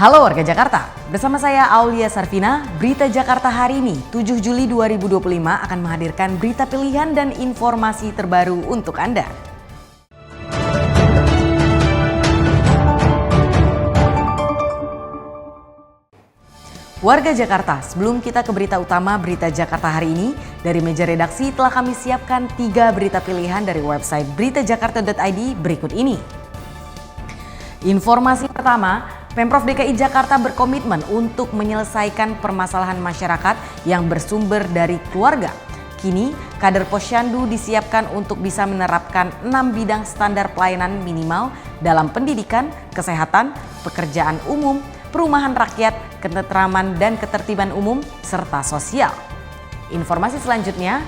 Halo warga Jakarta, bersama saya Aulia Sarvina, Berita Jakarta hari ini 7 Juli 2025 akan menghadirkan berita pilihan dan informasi terbaru untuk Anda. Warga Jakarta, sebelum kita ke berita utama Berita Jakarta hari ini, dari meja redaksi telah kami siapkan 3 berita pilihan dari website beritajakarta.id berikut ini. Informasi pertama, Pemprov DKI Jakarta berkomitmen untuk menyelesaikan permasalahan masyarakat yang bersumber dari keluarga. Kini, kader Posyandu disiapkan untuk bisa menerapkan 6 bidang standar pelayanan minimal dalam pendidikan, kesehatan, pekerjaan umum, perumahan rakyat, ketentraman dan ketertiban umum, serta sosial. Informasi selanjutnya,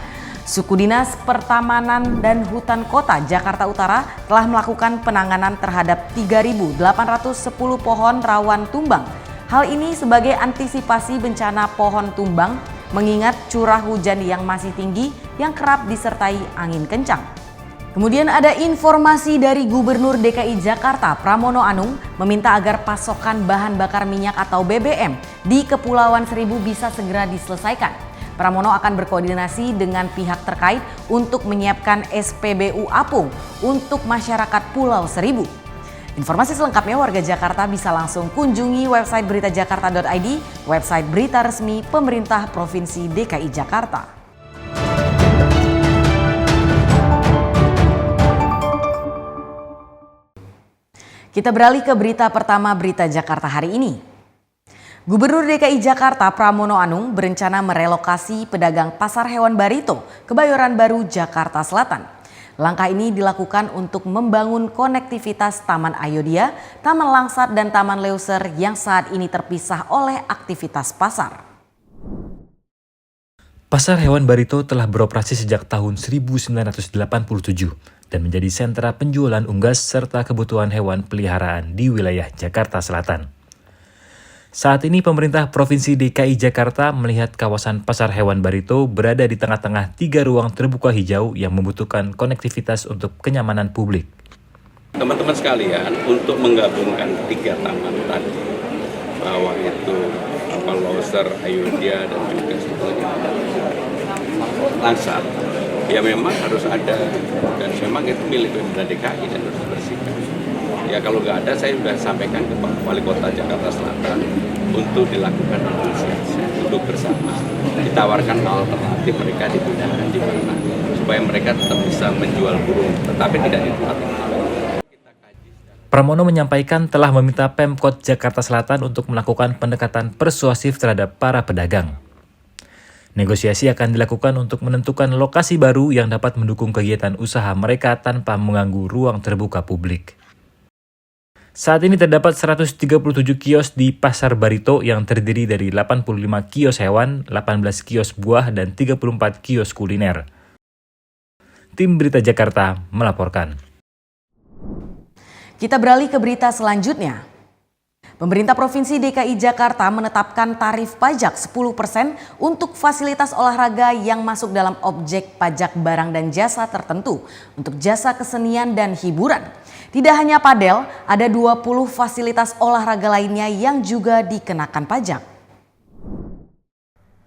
Suku Dinas Pertamanan dan Hutan Kota Jakarta Utara telah melakukan penanganan terhadap 3.810 pohon rawan tumbang. Hal ini sebagai antisipasi bencana pohon tumbang mengingat curah hujan yang masih tinggi yang kerap disertai angin kencang. Kemudian ada informasi dari Gubernur DKI Jakarta Pramono Anung meminta agar pasokan bahan bakar minyak atau BBM di Kepulauan Seribu bisa segera diselesaikan. Pramono akan berkoordinasi dengan pihak terkait untuk menyiapkan SPBU apung untuk masyarakat Pulau Seribu. Informasi selengkapnya warga Jakarta bisa langsung kunjungi website beritajakarta.id, website berita resmi pemerintah Provinsi DKI Jakarta. Kita beralih ke berita pertama Berita Jakarta hari ini. Gubernur DKI Jakarta Pramono Anung berencana merelokasi pedagang pasar hewan Barito, Kebayoran Baru, Jakarta Selatan. Langkah ini dilakukan untuk membangun konektivitas Taman Ayodhya, Taman Langsat, dan Taman Leuser yang saat ini terpisah oleh aktivitas pasar. Pasar hewan Barito telah beroperasi sejak tahun 1987 dan menjadi sentra penjualan unggas serta kebutuhan hewan peliharaan di wilayah Jakarta Selatan. Saat ini pemerintah Provinsi DKI Jakarta melihat kawasan pasar hewan Barito berada di tengah-tengah 3 ruang terbuka hijau yang membutuhkan konektivitas untuk kenyamanan publik. Teman-teman sekalian, untuk menggabungkan 3 taman tadi, bahwa itu Leuser, Ayodhya, dan juga Langsat, ya memang harus ada, dan memang itu milik Pemprov DKI dan harus dibersihkan. Ya kalau nggak ada, saya sudah sampaikan ke Pak Wali Kota Jakarta Selatan untuk dilakukan negosiasi, duduk bersama, ditawarkan alternatif mereka dipindahkan di mana, supaya mereka tetap bisa menjual burung, tetapi tidak di tempat ini. Pramono menyampaikan telah meminta Pemkot Jakarta Selatan untuk melakukan pendekatan persuasif terhadap para pedagang. Negosiasi akan dilakukan untuk menentukan lokasi baru yang dapat mendukung kegiatan usaha mereka tanpa mengganggu ruang terbuka publik. Saat ini terdapat 137 kios di Pasar Barito yang terdiri dari 85 kios hewan, 18 kios buah, dan 34 kios kuliner. Tim Berita Jakarta melaporkan. Kita beralih ke berita selanjutnya. Pemerintah Provinsi DKI Jakarta menetapkan tarif pajak 10% untuk fasilitas olahraga yang masuk dalam objek pajak barang dan jasa tertentu untuk jasa kesenian dan hiburan. Tidak hanya padel, ada 20 fasilitas olahraga lainnya yang juga dikenakan pajak.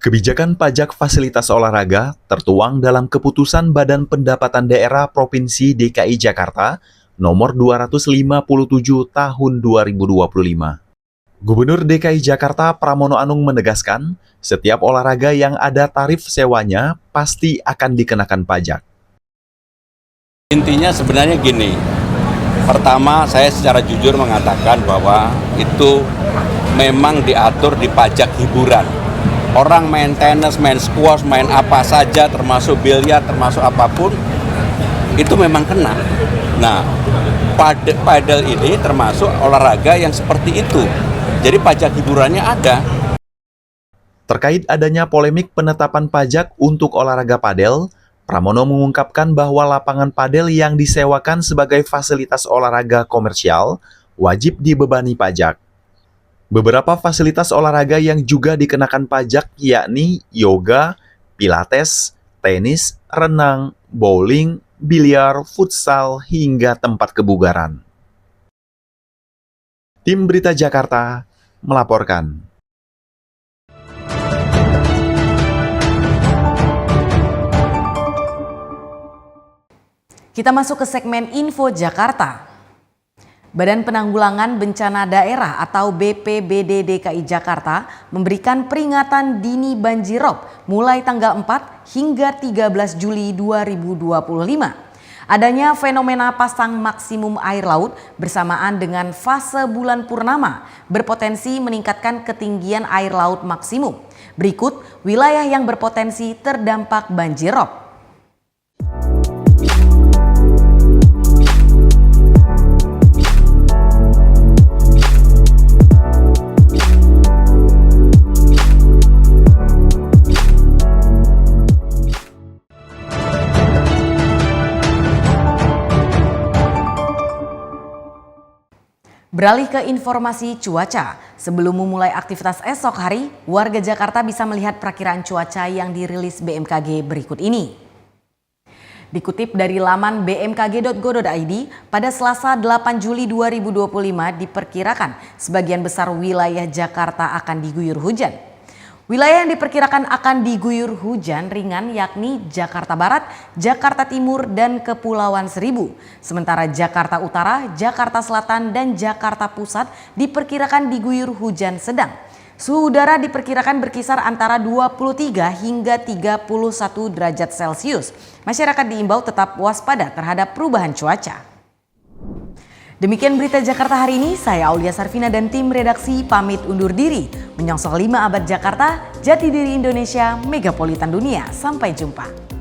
Kebijakan pajak fasilitas olahraga tertuang dalam Keputusan Badan Pendapatan Daerah Provinsi DKI Jakarta nomor 257 tahun 2025. Gubernur DKI Jakarta Pramono Anung menegaskan, setiap olahraga yang ada tarif sewanya pasti akan dikenakan pajak. Intinya sebenarnya gini, pertama saya secara jujur mengatakan bahwa itu memang diatur di pajak hiburan. Orang main tenis, main squash, main apa saja termasuk biliar, termasuk apapun, itu memang kena. Nah, padel ini termasuk olahraga yang seperti itu. Jadi pajak hiburannya ada. Terkait adanya polemik penetapan pajak untuk olahraga padel, Pramono mengungkapkan bahwa lapangan padel yang disewakan sebagai fasilitas olahraga komersial wajib dibebani pajak. Beberapa fasilitas olahraga yang juga dikenakan pajak yakni yoga, pilates, tenis, renang, bowling, biliar, futsal, hingga tempat kebugaran. Tim Berita Jakarta melaporkan. Kita masuk ke segmen Info Jakarta. Badan Penanggulangan Bencana Daerah atau BPBD DKI Jakarta memberikan peringatan dini banjirop mulai tanggal 4 hingga 13 Juli 2025. Adanya fenomena pasang maksimum air laut bersamaan dengan fase bulan purnama berpotensi meningkatkan ketinggian air laut maksimum. Berikut wilayah yang berpotensi terdampak banjirop. Beralih ke informasi cuaca, sebelum memulai aktivitas esok hari, warga Jakarta bisa melihat perakiraan cuaca yang dirilis BMKG berikut ini. Dikutip dari laman bmkg.go.id, pada Selasa 8 Juli 2025 diperkirakan sebagian besar wilayah Jakarta akan diguyur hujan. Wilayah yang diperkirakan akan diguyur hujan ringan yakni Jakarta Barat, Jakarta Timur, dan Kepulauan Seribu. Sementara Jakarta Utara, Jakarta Selatan, dan Jakarta Pusat diperkirakan diguyur hujan sedang. Suhu udara diperkirakan berkisar antara 23 hingga 31 derajat Celcius. Masyarakat diimbau tetap waspada terhadap perubahan cuaca. Demikian berita Jakarta hari ini, saya Aulia Sarvina dan tim redaksi pamit undur diri. Menyongsong 5 abad Jakarta, jati diri Indonesia, megapolitan dunia. Sampai jumpa.